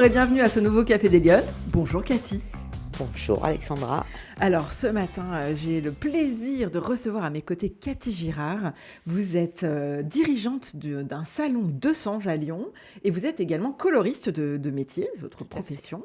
et bienvenue à ce nouveau Café des Lyonnes. Bonjour Cathy. Bonjour Alexandra. Alors ce matin, j'ai le plaisir de recevoir à mes côtés Cathy Girard. Vous êtes dirigeante d'un salon de Sange à Lyon et vous êtes également coloriste de métier, votre profession.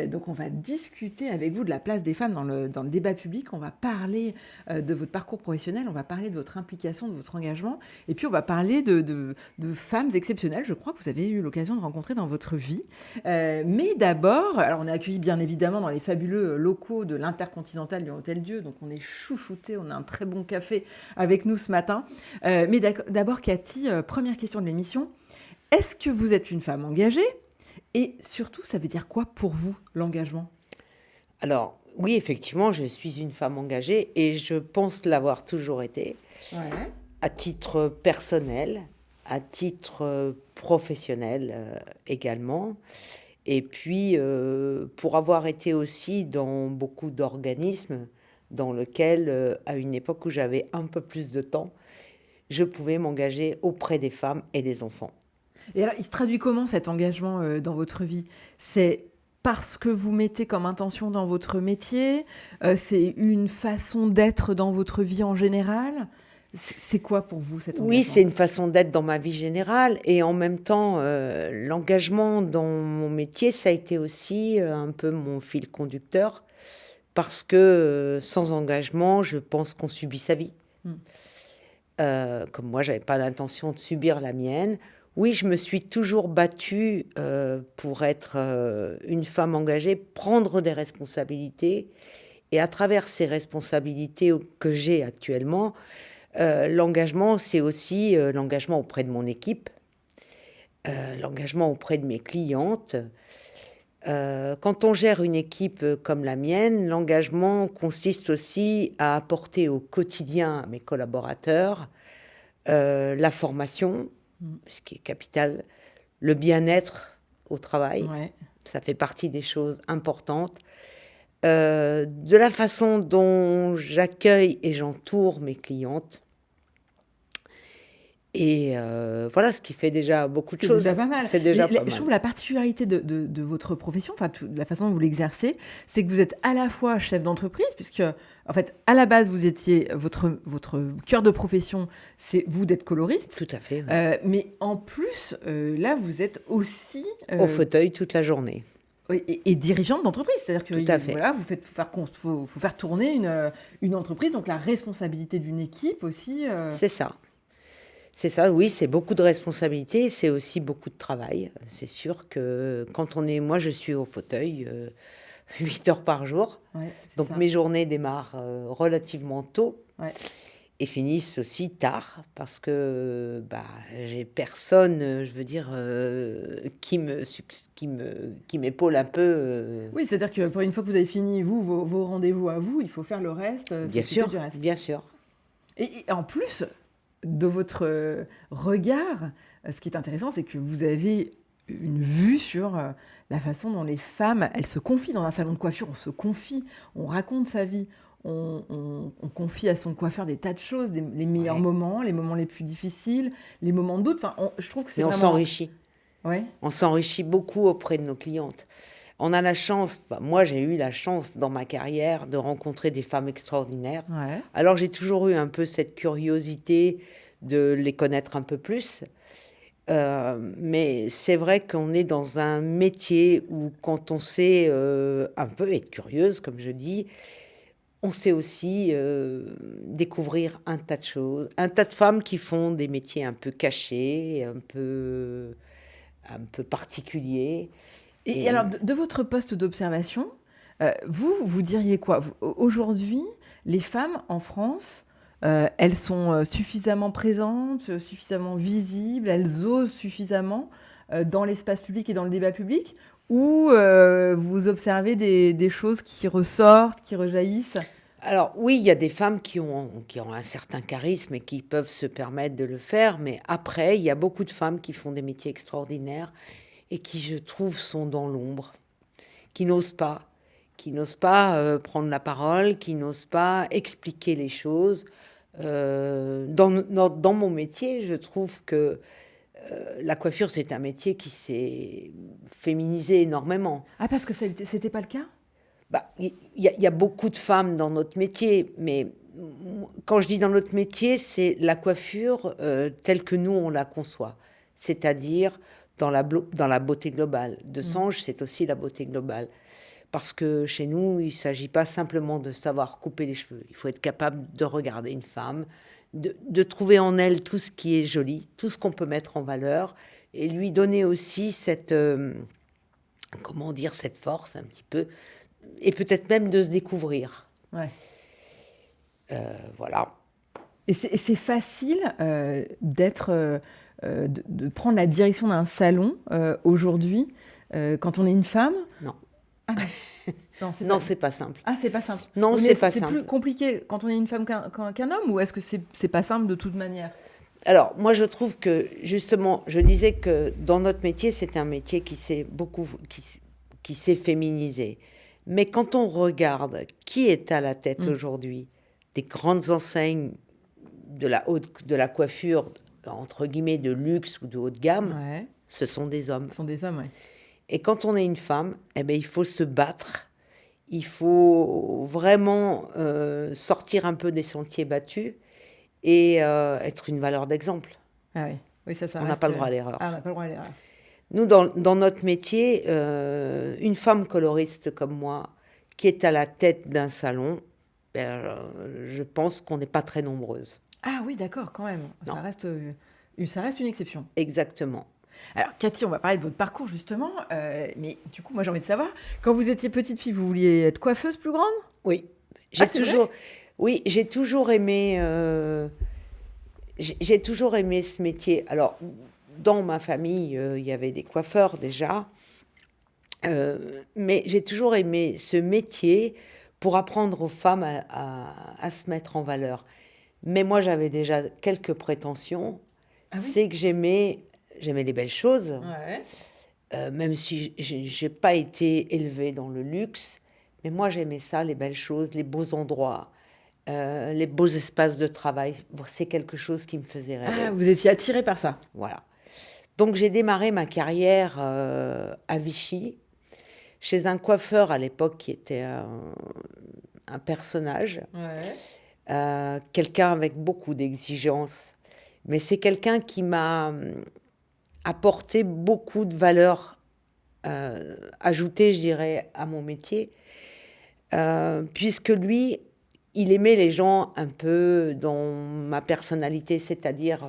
Donc on va discuter avec vous de la place des femmes dans le débat public. On va parler de votre parcours professionnel, on va parler de votre implication, de votre engagement et puis on va parler de femmes exceptionnelles, je crois que vous avez eu l'occasion de rencontrer dans votre vie. Mais d'abord, alors on est accueillis bien évidemment dans les fabuleux locaux de l'Intercontinental Lyon Hôtel-Dieu, donc on est chouchoutés, on a un très bon café avec nous ce matin. Mais d'abord Cathy, première question de l'émission, est-ce que vous êtes une femme engagée ? Et surtout, ça veut dire quoi pour vous, l'engagement ? Alors, oui, effectivement, je suis une femme engagée et je pense l'avoir toujours été, à titre personnel, à titre professionnel également. Et puis, pour avoir été aussi dans beaucoup d'organismes dans lesquels, à une époque où j'avais un peu plus de temps, je pouvais m'engager auprès des femmes et des enfants. Et alors, il se traduit comment cet engagement dans votre vie ? C'est parce que vous mettez comme intention dans votre métier ? C'est une façon d'être dans votre vie en général ? C'est quoi pour vous cet engagement ? Oui, c'est une façon d'être dans ma vie générale et en même temps, l'engagement dans mon métier, ça a été aussi un peu mon fil conducteur parce que sans engagement, je pense qu'on subit sa vie. Comme moi, j'avais pas l'intention de subir la mienne. Oui, je me suis toujours battue pour être une femme engagée, prendre des responsabilités. Et à travers ces responsabilités que j'ai actuellement, l'engagement, c'est aussi l'engagement auprès de mon équipe, l'engagement auprès de mes clientes. Quand on gère une équipe comme la mienne, l'engagement consiste aussi à apporter au quotidien à mes collaborateurs la formation, ce qui est capital, le bien-être au travail, ça fait partie des choses importantes, de la façon dont j'accueille et j'entoure mes clientes. Et voilà, ce qui fait déjà beaucoup de choses. C'est déjà pas mal. C'est déjà pas mal. Je trouve la particularité de votre profession, enfin de la façon dont vous l'exercez, c'est que vous êtes à la fois chef d'entreprise, puisque en fait, à la base, vous étiez votre cœur de profession, c'est vous d'être coloriste. Tout à fait. Oui. Mais en plus, là, vous êtes aussi au fauteuil toute la journée. Et dirigeante d'entreprise, c'est-à-dire que Tout à fait. Voilà, faut faire tourner une entreprise, donc la responsabilité d'une équipe aussi. C'est ça. C'est ça, oui, c'est beaucoup de responsabilités, c'est aussi beaucoup de travail. C'est sûr que quand on est... Moi, je suis au fauteuil 8 heures par jour. Donc, mes journées démarrent relativement tôt et finissent aussi tard parce que j'ai personne, je veux dire, qui m'épaule un peu. Oui, c'est-à-dire que pour une fois que vous avez fini, vos rendez-vous à vous, il faut faire le reste. Bien sûr, du reste. Bien sûr. Et en plus... de votre regard, ce qui est intéressant, c'est que vous avez une vue sur la façon dont les femmes, elles se confient dans un salon de coiffure, on se confie, on raconte sa vie, on confie à son coiffeur des tas de choses, les meilleurs moments, les moments les plus difficiles, les moments de doute. Enfin, je trouve que c'est vraiment... on s'enrichit. Ouais. On s'enrichit beaucoup auprès de nos clientes. On a la chance, moi j'ai eu la chance dans ma carrière de rencontrer des femmes extraordinaires. Alors j'ai toujours eu un peu cette curiosité de les connaître un peu plus. Mais c'est vrai qu'on est dans un métier où quand on sait un peu être curieuse, comme je dis, on sait aussi découvrir un tas de choses. Un tas de femmes qui font des métiers un peu cachés, un peu particuliers. Et alors, de votre poste d'observation, vous diriez quoi ? Aujourd'hui, les femmes en France, elles sont suffisamment présentes, suffisamment visibles, elles osent suffisamment dans l'espace public et dans le débat public ? Ou vous observez des choses qui ressortent, qui rejaillissent ? Alors oui, il y a des femmes qui ont un certain charisme et qui peuvent se permettre de le faire, mais après, il y a beaucoup de femmes qui font des métiers extraordinaires et qui, je trouve, sont dans l'ombre, qui n'osent pas prendre la parole, qui n'osent pas expliquer les choses. Dans mon métier, je trouve que la coiffure, c'est un métier qui s'est féminisé énormément. Ah, parce que c'était pas le cas? Bah, il y a beaucoup de femmes dans notre métier, mais quand je dis dans notre métier, c'est la coiffure telle que nous, on la conçoit. C'est-à-dire dans la beauté globale. De Sange, c'est aussi la beauté globale. Parce que chez nous, il ne s'agit pas simplement de savoir couper les cheveux. Il faut être capable de regarder une femme, de trouver en elle tout ce qui est joli, tout ce qu'on peut mettre en valeur, et lui donner aussi cette, comment dire, cette force un petit peu, et peut-être même de se découvrir. Ouais. Voilà. Et c'est facile de prendre la direction d'un salon aujourd'hui quand on est une femme? Non. Ah non, Non, c'est pas simple. Ah, c'est pas simple. Non, c'est pas C'est simple. plus compliqué quand on est une femme qu'un homme, ou est-ce que c'est pas simple de toute manière? Alors, moi, je trouve que, justement, je disais que dans notre métier, c'est un métier qui s'est féminisé. Mais quand on regarde qui est à la tête aujourd'hui des grandes enseignes de la coiffure, entre guillemets, de luxe ou de haut de gamme, Ouais. ce sont des hommes. Ce sont des hommes, ouais. Et quand on est une femme, eh ben, il faut se battre. Il faut vraiment sortir un peu des sentiers battus et être une valeur d'exemple. Ah oui, oui, ça On n'a reste, pas le droit à l'erreur. Ah, on n'a pas le droit à l'erreur. Nous, dans notre métier, une femme coloriste comme moi, qui est à la tête d'un salon, je pense qu'on n'est pas très nombreuses. Ah oui, d'accord, quand même. Non. Ça reste une exception. Exactement. Alors, Cathy, on va parler de votre parcours, justement. Mais du coup, moi, j'ai envie de savoir, quand vous étiez petite fille, vous vouliez être coiffeuse plus grande? Oui. Ah, c'est vrai? Oui, j'ai toujours aimé ce métier. Alors, dans ma famille, il y avait des coiffeurs déjà. Mais j'ai toujours aimé ce métier pour apprendre aux femmes à se mettre en valeur. Mais moi, j'avais déjà quelques prétentions. Ah oui? C'est que j'aimais les belles choses, Ouais. même si j'ai pas été élevée dans le luxe. Mais moi, j'aimais ça, les belles choses, les beaux endroits, les beaux espaces de travail. C'est quelque chose qui me faisait rêver. Ah, vous étiez attirée par ça? Voilà. Donc, j'ai démarré ma carrière à Vichy, chez un coiffeur à l'époque qui était un personnage, Ouais. quelqu'un avec beaucoup d'exigences. Mais c'est quelqu'un qui m'a apporté beaucoup de valeur ajoutée, je dirais, à mon métier, puisque lui, il aimait les gens un peu dans ma personnalité, c'est-à-dire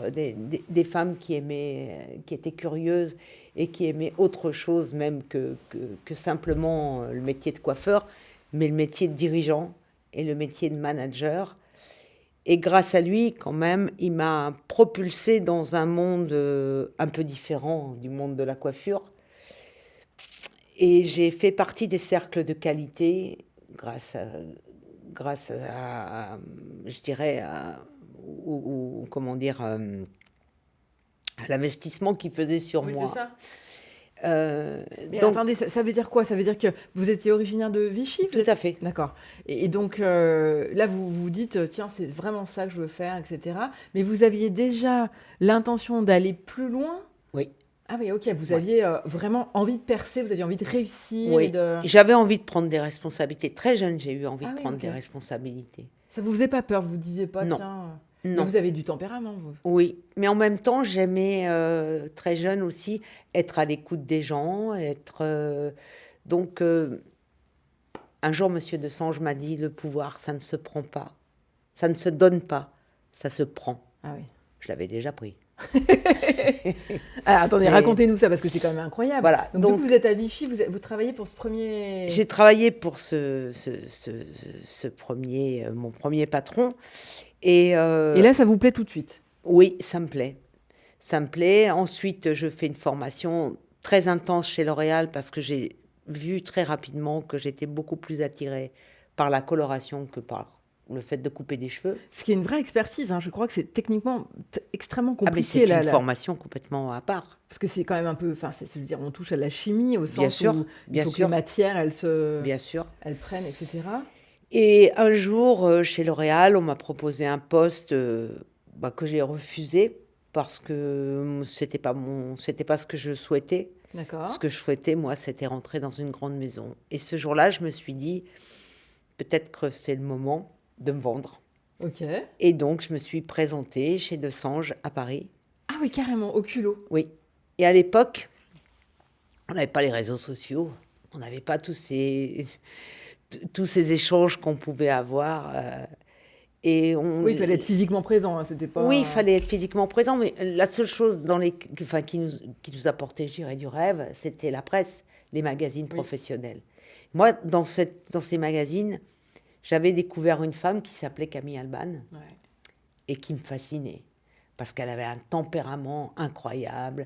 des femmes qui étaient curieuses et qui aimaient autre chose même que simplement le métier de coiffeur, mais le métier de dirigeant et le métier de manager. Et grâce à lui, quand même, il m'a propulsée dans un monde un peu différent du monde de la coiffure. Et j'ai fait partie des cercles de qualité grâce à je dirais, comment dire, à l'investissement qu'il faisait sur Oui, moi. c'est ça. Mais Donc, attendez, ça veut dire quoi? Ça veut dire que vous étiez originaire de Vichy? tout à fait. D'accord. Et donc, là, vous vous dites, tiens, c'est vraiment ça que je veux faire, etc. Mais vous aviez déjà l'intention d'aller plus loin? Oui. Ah oui, ok. Vous Ouais. aviez vraiment envie de percer, vous aviez envie de réussir. Oui. Et de... J'avais envie de prendre des responsabilités. Très jeune, j'ai eu envie Ah de oui, prendre ok. des responsabilités. Ça vous faisait pas peur? Vous vous disiez pas, Non. tiens... Non. Mais vous avez du tempérament, vous. Oui, mais en même temps, j'aimais très jeune aussi être à l'écoute des gens, donc un jour, Monsieur de Sange m'a dit, le pouvoir, ça ne se prend pas, ça ne se donne pas, ça se prend. Ah oui. Je l'avais déjà pris. Ah, attendez, Mais- racontez-nous ça, parce que c'est quand même incroyable. Voilà, Donc, donc- vous êtes à Vichy, vous travaillez pour ce premier... J'ai travaillé pour ce premier, mon premier patron, et Et là, ça vous plaît tout de suite? oui, ça me plaît. Ça me plaît. Ensuite, je fais une formation très intense chez L'Oréal parce que j'ai vu très rapidement que j'étais beaucoup plus attirée par la coloration que par le fait de couper des cheveux. Ce qui est une vraie expertise, hein. Je crois que c'est techniquement extrêmement Ah, mais compliqué. c'est là, une là. formation complètement à part. Parce que c'est quand même un peu... Enfin, je veux dire, on touche à la chimie au Bien sens sûr, où il bien faut que sûr. les matières, Bien sûr. elles prennent, etc. Et un jour, chez L'Oréal, on m'a proposé un poste que j'ai refusé parce que c'était pas ce que je souhaitais. D'accord. Ce que je souhaitais, moi, c'était rentrer dans une grande maison. Et ce jour-là, je me suis dit, peut-être que c'est le moment de me vendre. Ok. Et donc, je me suis présentée chez Desange à Paris. Ah oui, carrément, au culot. Oui. Et à l'époque, on n'avait pas les réseaux sociaux. On n'avait pas tous ces échanges qu'on pouvait avoir. Oui, il fallait être physiquement présent, hein, c'était pas... Oui, il fallait être physiquement présent, mais la seule chose qui nous apportait, je dirais, du rêve, c'était la presse, les magazines professionnels. Moi, dans ces magazines, j'avais découvert une femme qui s'appelait Camille Alban et qui me fascinait parce qu'elle avait un tempérament incroyable.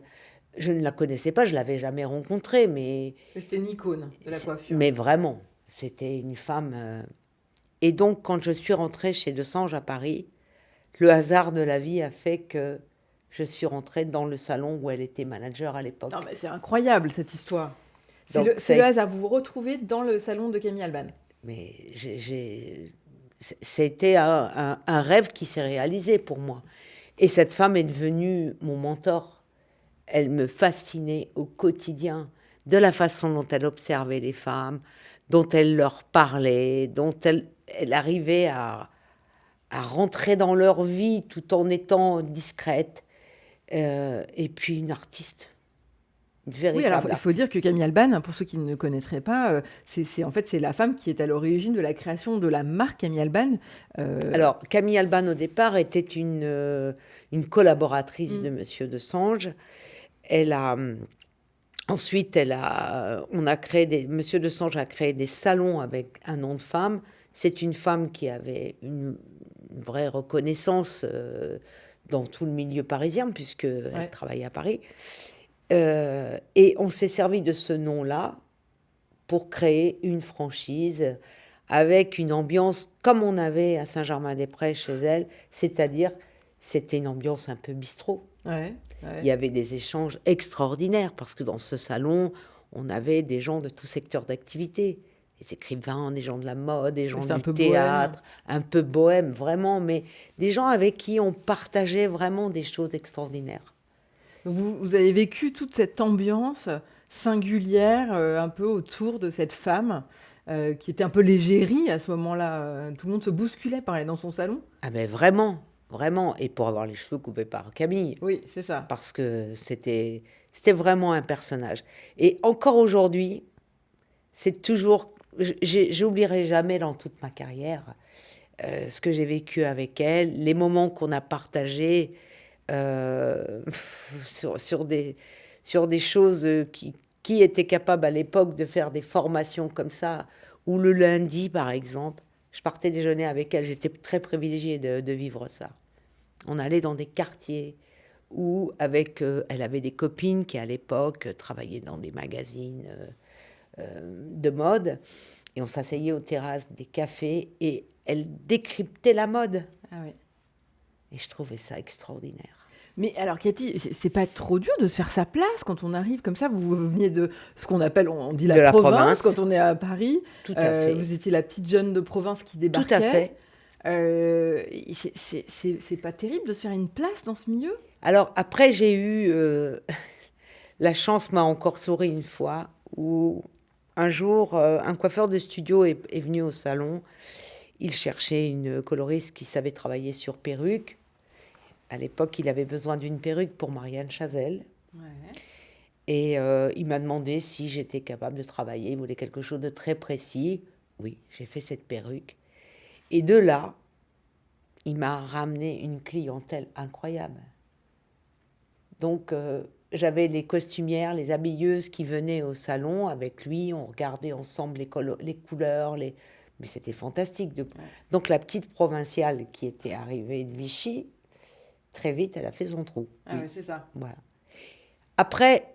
Je ne la connaissais pas, je l'avais jamais rencontrée, mais c'était une icône de la coiffure. Mais vraiment, c'était une femme. Et donc, quand je suis rentrée chez Desange à Paris, le hasard de la vie a fait que je suis rentrée dans le salon où elle était manager à l'époque. Non, mais c'est incroyable cette histoire. C'est le hasard, vous vous retrouvez dans le salon de Camille Alban. Mais c'était un rêve qui s'est réalisé pour moi. Et cette femme est devenue mon mentor. Elle me fascinait au quotidien, de la façon dont elle observait les femmes, dont elle leur parlait, dont elle arrivait à rentrer dans leur vie tout en étant discrète. Et puis une artiste. Oui, alors il faut dire que Camille Alban, pour ceux qui ne connaîtraient pas, c'est la femme qui est à l'origine de la création de la marque Camille Alban. Alors, Camille Alban, au départ, était une collaboratrice de Monsieur Desange. Ensuite, Monsieur Desange a créé des salons avec un nom de femme. C'est une femme qui avait une vraie reconnaissance dans tout le milieu parisien, puisqu'elle travaillait à Paris. Et on s'est servi de ce nom-là pour créer une franchise avec une ambiance comme on avait à Saint-Germain-des-Prés chez elle, c'est-à-dire c'était une ambiance un peu bistrot. Il y avait des échanges extraordinaires parce que dans ce salon, on avait des gens de tout secteur d'activité. Des écrivains, des gens de la mode, des gens du théâtre, un peu bohème, vraiment, mais des gens avec qui on partageait vraiment des choses extraordinaires. Vous avez vécu toute cette ambiance singulière un peu autour de cette femme qui était un peu l'égérie à ce moment-là. Tout le monde se bousculait par aller dans son salon. Ah ben vraiment, vraiment. Et pour avoir les cheveux coupés par Camille. Oui, c'est ça. Parce que c'était vraiment un personnage. Et encore aujourd'hui, c'est toujours... J'oublierai jamais dans toute ma carrière ce que j'ai vécu avec elle, les moments qu'on a partagés sur des choses qui étaient capables à l'époque de faire des formations comme ça, ou le lundi, par exemple, je partais déjeuner avec elle, j'étais très privilégiée de vivre ça. On allait dans des quartiers où elle avait des copines qui, à l'époque, travaillaient dans des magazines de mode, et on s'asseyait aux terrasses des cafés, et elle décryptait la mode. Ah oui. Et je trouvais ça extraordinaire. Mais alors, Cathy, c'est pas trop dur de se faire sa place quand on arrive comme ça? Vous veniez de ce qu'on appelle, on dit la province quand on est à Paris. Tout à fait. Vous étiez la petite jeune de province qui débarquait. Tout à fait. C'est pas terrible de se faire une place dans ce milieu? Alors, après, j'ai eu... la chance m'a encore souri une fois, où un jour, un coiffeur de studio est venu au salon. Il cherchait une coloriste qui savait travailler sur perruque. À l'époque, il avait besoin d'une perruque pour Marianne Chazelle. Et il m'a demandé si j'étais capable de travailler. Il voulait quelque chose de très précis. Oui, j'ai fait cette perruque. Et de là, il m'a ramené une clientèle incroyable. Donc, j'avais les costumières, les habilleuses qui venaient au salon avec lui. On regardait ensemble les couleurs, mais c'était fantastique. Donc, la petite provinciale qui était arrivée de Vichy, très vite, elle a fait son trou. Ah oui, c'est ça. Voilà. Après,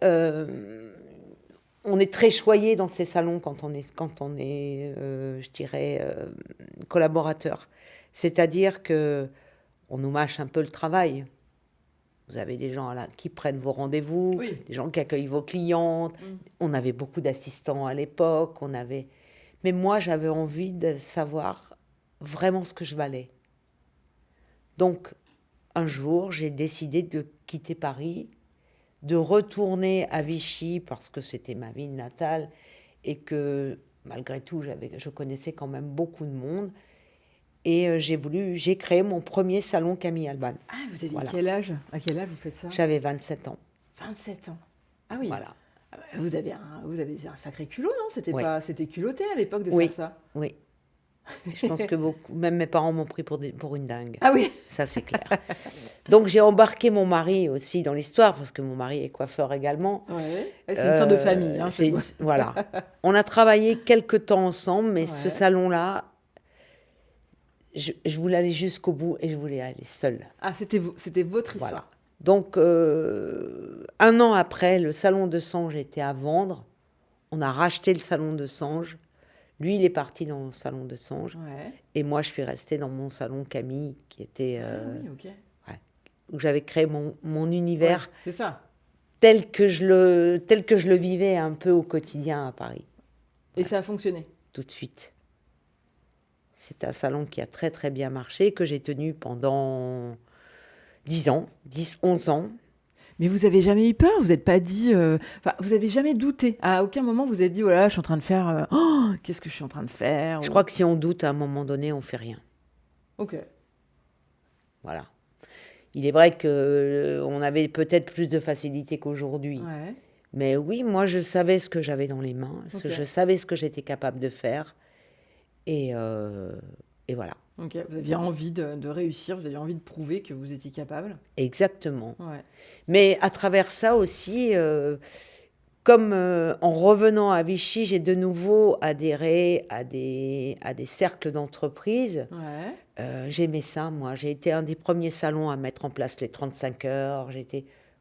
on est très choyé dans ces salons quand on est je dirais, collaborateur. C'est-à-dire que on nous mâche un peu le travail. Vous avez des gens là qui prennent vos rendez-vous, des gens qui accueillent vos clientes. On avait beaucoup d'assistants à l'époque. Mais moi, j'avais envie de savoir vraiment ce que je valais. Donc, un jour, j'ai décidé de quitter Paris, de retourner à Vichy parce que c'était ma ville natale et que malgré tout, je connaissais quand même beaucoup de monde. Et j'ai créé mon premier salon Camille Alban. Ah, vous aviez Voilà. quel âge? À quel âge vous faites ça? J'avais 27 ans. 27 ans. Ah oui. Voilà. Ah bah, vous avez un sacré culot, non? Oui. C'était culotté à l'époque de Oui. faire ça. Oui. Je pense que même mes parents m'ont pris pour une dingue. Ah oui. Ça, c'est clair. Donc, j'ai embarqué mon mari aussi dans l'histoire, parce que mon mari est coiffeur également. Ouais. C'est une sorte de famille. Hein, c'est beau. Voilà. On a travaillé quelques temps ensemble, mais Ouais. ce salon-là, je voulais aller jusqu'au bout et je voulais aller seule. Ah, c'était votre histoire. Voilà. Donc, 1 an après, le salon de Sange était à vendre. On a racheté le salon de Sange. Lui, il est parti dans le salon de Sange. Ouais. Et moi, je suis restée dans mon salon Camille, qui était, Ah oui, ok. où j'avais créé mon univers Ouais, c'est ça. tel que je le vivais un peu au quotidien à Paris, Et ça a fonctionné. tout de suite. C'est un salon qui a très très bien marché, que j'ai tenu pendant 10 ans, 11 ans. Mais vous avez jamais eu peur? Vous n'êtes pas dit... vous avez jamais douté? À aucun moment vous avez dit, oh là là, je suis en train de faire... oh, qu'est-ce que je suis en train de faire? Je crois que si on doute à un moment donné, on fait rien. Ok. Voilà. Il est vrai qu'on avait peut-être plus de facilité qu'aujourd'hui. Ouais. Mais oui, moi, je savais ce que j'avais dans les mains. Ok. Je savais ce que j'étais capable de faire. Et voilà. Ok. Vous aviez envie de réussir, vous aviez envie de prouver que vous étiez capable. Exactement. Ouais. Mais à travers ça aussi, comme en revenant à Vichy, j'ai de nouveau adhéré à des cercles d'entreprise. Ouais. J'aimais ça, moi. J'ai été un des premiers salons à mettre en place les 35 heures.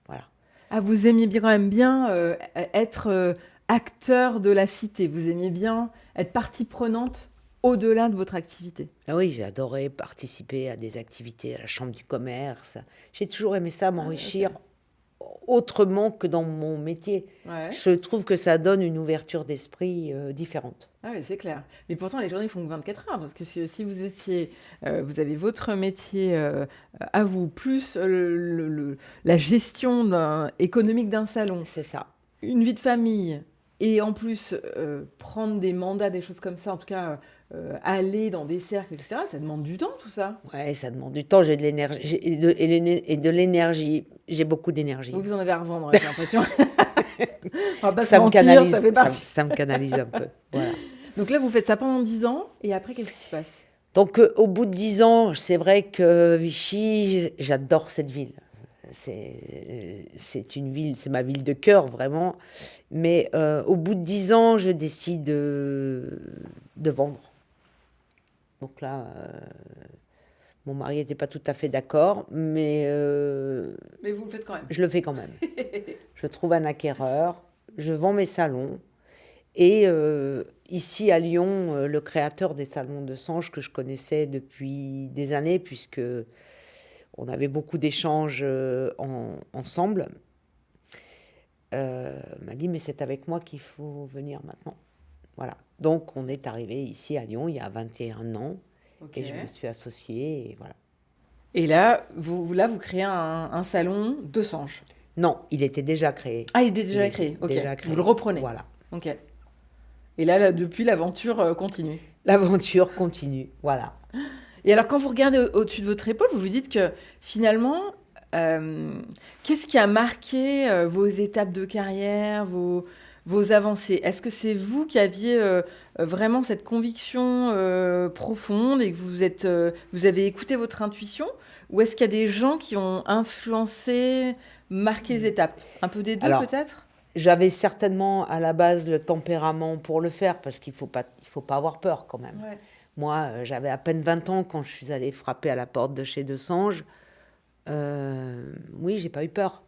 Voilà. Ah, vous aimiez bien quand même bien être acteur de la cité. Vous aimiez bien être partie prenante au-delà de votre activité. Ah oui, j'ai adoré participer à des activités à la Chambre du commerce. J'ai toujours aimé ça, m'enrichir autrement que dans mon métier. Ouais. Je trouve que ça donne une ouverture d'esprit différente. Ah oui, c'est clair. Mais pourtant, les journées font que 24 heures. Parce que si vous étiez... vous avez votre métier à vous, plus la gestion économique d'un salon, C'est ça. une vie de famille, et en plus prendre des mandats, des choses comme ça, en tout cas aller dans des cercles, etc., ça demande du temps, tout ça. Ouais, ça demande du temps, j'ai de l'énergie et de l'énergie. J'ai beaucoup d'énergie. Vous en avez à revendre, j'ai l'impression. On va pas se Ça me mentir, canalise, ça fait partie. ça me canalise un peu. Voilà. Donc là, vous faites ça pendant 10 ans, et après, qu'est-ce qui se passe? Donc, au bout de 10 ans, c'est vrai que Vichy, j'adore cette ville. C'est une ville, c'est ma ville de cœur, vraiment. Mais au bout de 10 ans, je décide de vendre. Donc là, mon mari n'était pas tout à fait d'accord, mais Mais vous le faites quand même. je le fais quand même. Je trouve un acquéreur, je vends mes salons. Et ici à Lyon, le créateur des salons de Sange, que je connaissais depuis des années, puisque on avait beaucoup d'échanges ensemble, m'a dit, mais c'est avec moi qu'il faut venir maintenant. Voilà. Donc on est arrivé ici à Lyon il y a 21 ans, Ok. et je me suis associée, et voilà. Et là, vous créez un salon de Sange. Non, il était déjà créé. Ah, il est déjà Il créé. était Ok. déjà créé. Vous le reprenez. Voilà. Ok. Et là, depuis, l'aventure continue. L'aventure continue, voilà. Et alors, quand vous regardez au-dessus de votre épaule, vous vous dites que finalement, qu'est-ce qui a marqué vos étapes de carrière, vos avancées? Est-ce que c'est vous qui aviez vraiment cette conviction profonde et que vous avez écouté votre intuition? Ou est-ce qu'il y a des gens qui ont influencé, marqué les étapes? Un peu des deux, Alors, peut-être? J'avais certainement à la base le tempérament pour le faire, parce qu'il faut pas avoir peur quand même. Ouais. Moi, j'avais à peine 20 ans quand je suis allée frapper à la porte de chez Desange. Oui, j'ai pas eu peur.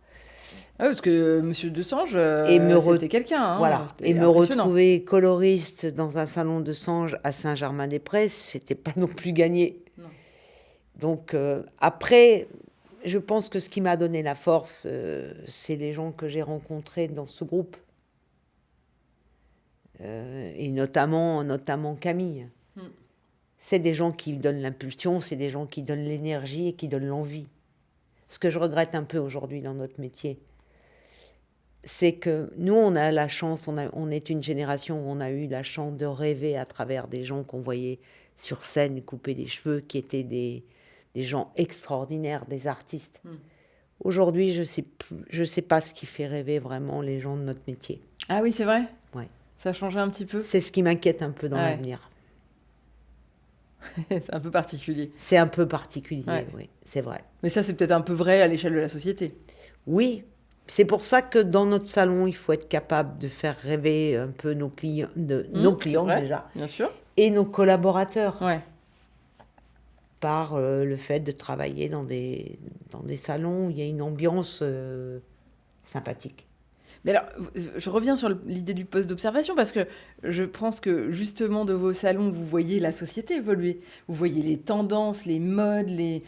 Ah, parce que Monsieur Desange, Et c'était quelqu'un. Hein, voilà. c'était Et me impressionnant. retrouver coloriste dans un salon de Sange à Saint-Germain-des-Prés, c'était pas non plus gagné. Non. Donc après, je pense que ce qui m'a donné la force, c'est les gens que j'ai rencontrés dans ce groupe. Et notamment Camille. C'est des gens qui donnent l'impulsion, c'est des gens qui donnent l'énergie et qui donnent l'envie. Ce que je regrette un peu aujourd'hui dans notre métier, c'est que nous, on a la chance, on est une génération où on a eu la chance de rêver à travers des gens qu'on voyait sur scène couper des cheveux, qui étaient des gens extraordinaires, des artistes. Aujourd'hui, je sais pas ce qui fait rêver vraiment les gens de notre métier. Ah oui, c'est vrai? Ouais. Ça a changé un petit peu? C'est ce qui m'inquiète un peu dans l'avenir. C'est un peu particulier. C'est un peu particulier, oui, c'est vrai. Mais ça, c'est peut-être un peu vrai à l'échelle de la société. Oui, c'est pour ça que dans notre salon, il faut être capable de faire rêver un peu nos clients, nos clients déjà, bien sûr, et nos collaborateurs. Ouais. Par le fait de travailler dans des salons où il y a une ambiance sympathique. Mais alors, je reviens sur l'idée du poste d'observation parce que je pense que justement de vos salons, vous voyez la société évoluer. Vous voyez les tendances, les modes, les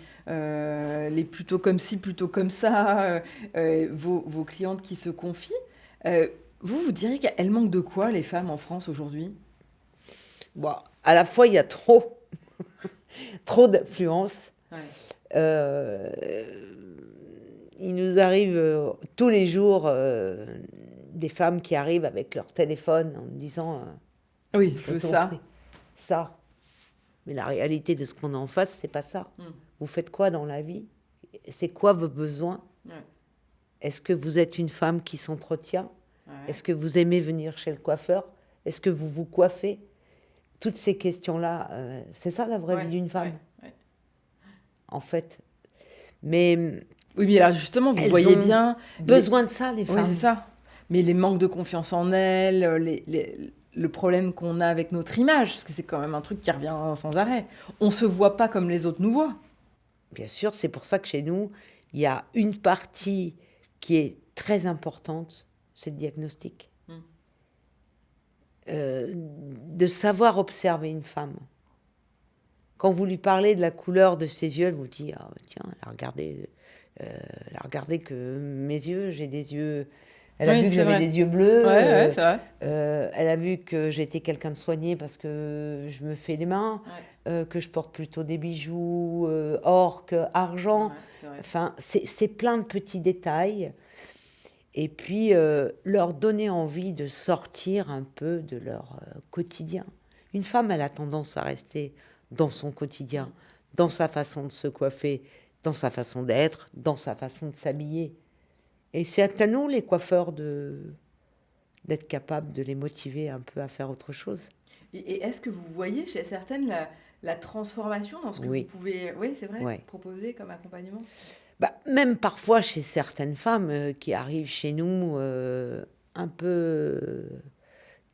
plutôt comme ci, plutôt comme ça, vos clientes qui se confient. Vous diriez qu'elles manquent de quoi, les femmes en France aujourd'hui? Bon, à la fois, il y a trop d'influence. Il nous arrive tous les jours des femmes qui arrivent avec leur téléphone en me disant oui, je veux ça. Mais la réalité de ce qu'on a en face, c'est pas ça. Vous faites quoi dans la vie? C'est quoi vos besoins? Est-ce que vous êtes une femme qui s'entretient? Est-ce que vous aimez venir chez le coiffeur? Est-ce que vous vous coiffez? Toutes ces questions-là, c'est ça la vraie vie d'une femme, en fait. Mais oui, mais alors justement, vous voyez bien besoin de ça, les femmes. Oui, c'est ça. Mais les manques de confiance en elles, le problème qu'on a avec notre image, parce que c'est quand même un truc qui revient sans arrêt. On se voit pas comme les autres nous voient. Bien sûr, c'est pour ça que chez nous, il y a une partie qui est très importante, c'est le diagnostic. De savoir observer une femme. Quand vous lui parlez de la couleur de ses yeux, elle vous dit ah, tiens, elle a regardé que mes yeux, j'ai des yeux. Elle a vu que j'avais des yeux bleus. C'est vrai. Elle a vu que j'étais quelqu'un de soigné parce que je me fais les mains, que je porte plutôt des bijoux or que argent. Enfin, c'est plein de petits détails. Et puis, leur donner envie de sortir un peu de leur quotidien. Une femme, elle a tendance à rester dans son quotidien, dans sa façon de se coiffer, dans sa façon d'être, dans sa façon de s'habiller. Et c'est à nous, les coiffeurs, d'être capables de les motiver un peu à faire autre chose. Et est-ce que vous voyez chez certaines la transformation dans ce que vous pouvez c'est vrai, proposer comme accompagnement? Même parfois chez certaines femmes qui arrivent chez nous un peu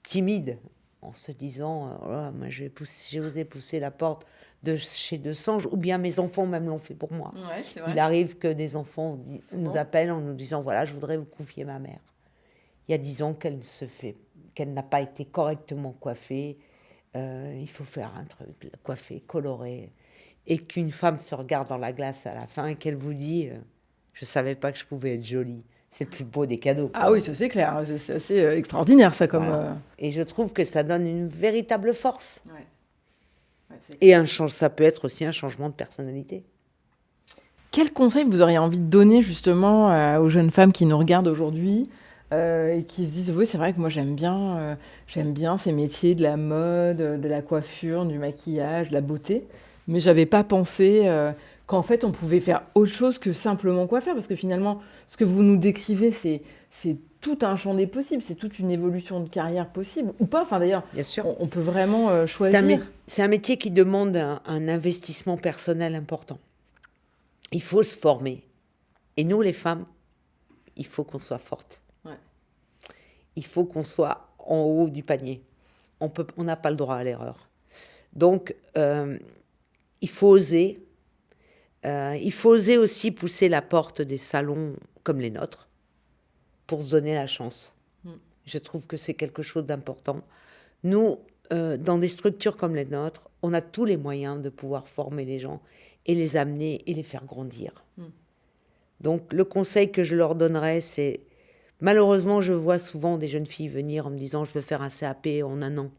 timides, en se disant moi j'ai osé pousser la porte de chez Desange, ou bien mes enfants même l'ont fait pour moi. C'est vrai. Il arrive que des enfants nous appellent en nous disant voilà, je voudrais vous confier ma mère. Il y a 10 ans qu'elle n'a pas été correctement coiffée. Il faut faire un truc, coiffé, coloré. Et qu'une femme se regarde dans la glace à la fin et qu'elle vous dit je savais pas que je pouvais être jolie. C'est le plus beau des cadeaux. Ah oui, ça c'est clair. C'est assez extraordinaire ça comme. Voilà. Et je trouve que ça donne une véritable force. Et ça peut être aussi un changement de personnalité. Quel conseil vous auriez envie de donner justement aux jeunes femmes qui nous regardent aujourd'hui et qui se disent oui, c'est vrai que moi j'aime bien ces métiers de la mode, de la coiffure, du maquillage, de la beauté, mais j'avais pas pensé qu'en fait on pouvait faire autre chose que simplement coiffeur, parce que finalement ce que vous nous décrivez c'est tout un champ des possibles, c'est toute une évolution de carrière possible ou pas. Enfin d'ailleurs, bien sûr, on peut vraiment choisir. C'est un métier qui demande un investissement personnel important. Il faut se former. Et nous, les femmes, il faut qu'on soit fortes. Il faut qu'on soit en haut du panier. On n'a pas le droit à l'erreur. Donc, il faut oser. Il faut oser aussi pousser la porte des salons comme les nôtres pour se donner la chance. Je trouve que c'est quelque chose d'important. Nous, dans des structures comme les nôtres, on a tous les moyens de pouvoir former les gens et les amener et les faire grandir. Donc, le conseil que je leur donnerais, c'est... Malheureusement, je vois souvent des jeunes filles venir en me disant « je veux faire un CAP en 1 an ».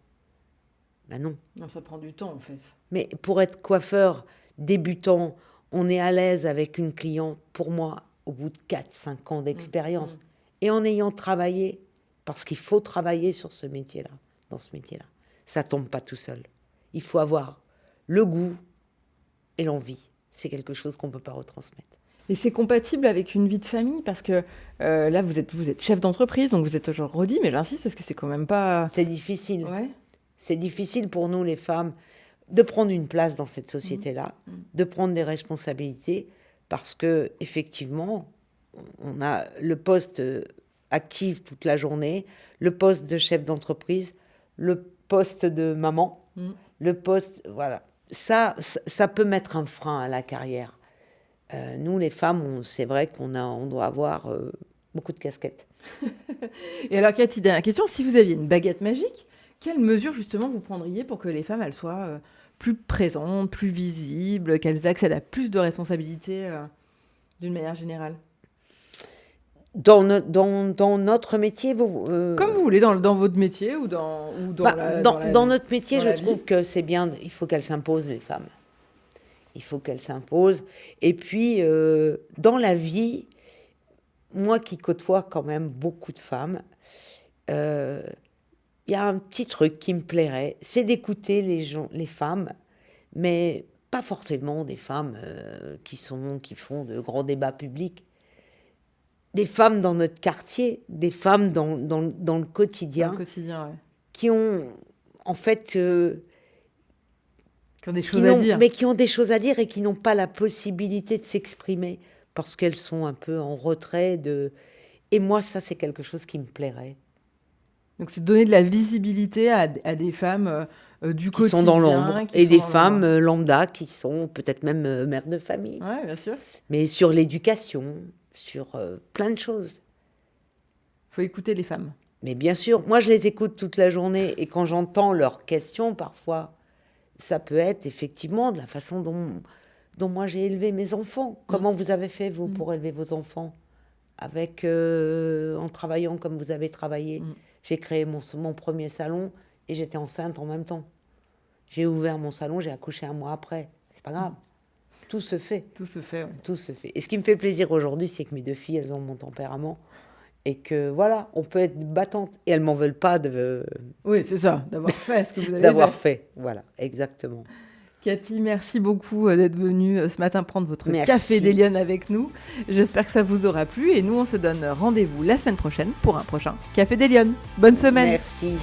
Ben non. Non, ça prend du temps, en fait. Mais pour être coiffeur débutant on est à l'aise avec une cliente, pour moi, au bout de 4-5 ans d'expérience. Et en ayant travaillé, parce qu'il faut travailler sur ce métier-là, dans ce métier-là. Ça ne tombe pas tout seul. Il faut avoir le goût et l'envie. C'est quelque chose qu'on ne peut pas retransmettre. Et c'est compatible avec une vie de famille parce que là, vous êtes chef d'entreprise, donc vous êtes toujours redit, mais j'insiste parce que c'est quand même pas... C'est difficile. Ouais. C'est difficile pour nous, les femmes, de prendre une place dans cette société-là, de prendre des responsabilités, parce que effectivement, on a le poste actif toute la journée, le poste de chef d'entreprise, le poste de maman, le poste... Voilà. Ça peut mettre un frein à la carrière. Nous, les femmes, c'est vrai on doit avoir beaucoup de casquettes. Et alors, Cathy, dernière question. Si vous aviez une baguette magique, quelles mesures, justement, vous prendriez pour que les femmes, elles soient plus présentes, plus visibles, qu'elles accèdent à plus de responsabilités d'une manière générale? Dans notre métier, Comme vous voulez, dans votre métier ou dans notre métier, je trouve que c'est bien, il faut qu'elles s'imposent, les femmes. Il faut qu'elles s'imposent. Et puis, dans la vie, moi qui côtoie quand même beaucoup de femmes, il y a un petit truc qui me plairait, c'est d'écouter les femmes, mais pas forcément des femmes qui font de grands débats publics. Des femmes dans notre quartier, des femmes dans le quotidien, ouais. qui ont, en fait... qui ont des choses à dire. Mais qui ont des choses à dire et qui n'ont pas la possibilité de s'exprimer parce qu'elles sont un peu en retrait de... Et moi, ça, c'est quelque chose qui me plairait. Donc, c'est donner de la visibilité à des femmes du quotidien. Qui sont dans l'ombre. Et des femmes lambda qui sont peut-être même mères de famille. Oui, bien sûr. Mais sur l'éducation, sur plein de choses. Il faut écouter les femmes. Mais bien sûr, moi, je les écoute toute la journée. Et quand j'entends leurs questions, parfois... Ça peut être effectivement de la façon dont moi j'ai élevé mes enfants. Comment vous avez fait, vous, pour élever vos enfants en travaillant comme vous avez travaillé. J'ai créé mon premier salon et j'étais enceinte en même temps. J'ai ouvert mon salon, j'ai accouché 1 mois après. C'est pas grave. Tout se fait. Tout se fait, ouais. Tout se fait. Et ce qui me fait plaisir aujourd'hui, c'est que mes 2 filles, elles ont mon tempérament. Et que, voilà, on peut être battante. Et elles m'en veulent pas de... Oui, c'est ça, d'avoir fait ce que vous avez fait. D'avoir fait, voilà, exactement. Cathy, merci beaucoup d'être venue ce matin prendre votre Merci. café des Lyonnes avec nous. J'espère que ça vous aura plu. Et nous, on se donne rendez-vous la semaine prochaine pour un prochain Café des Lyonnes. Bonne semaine. Merci.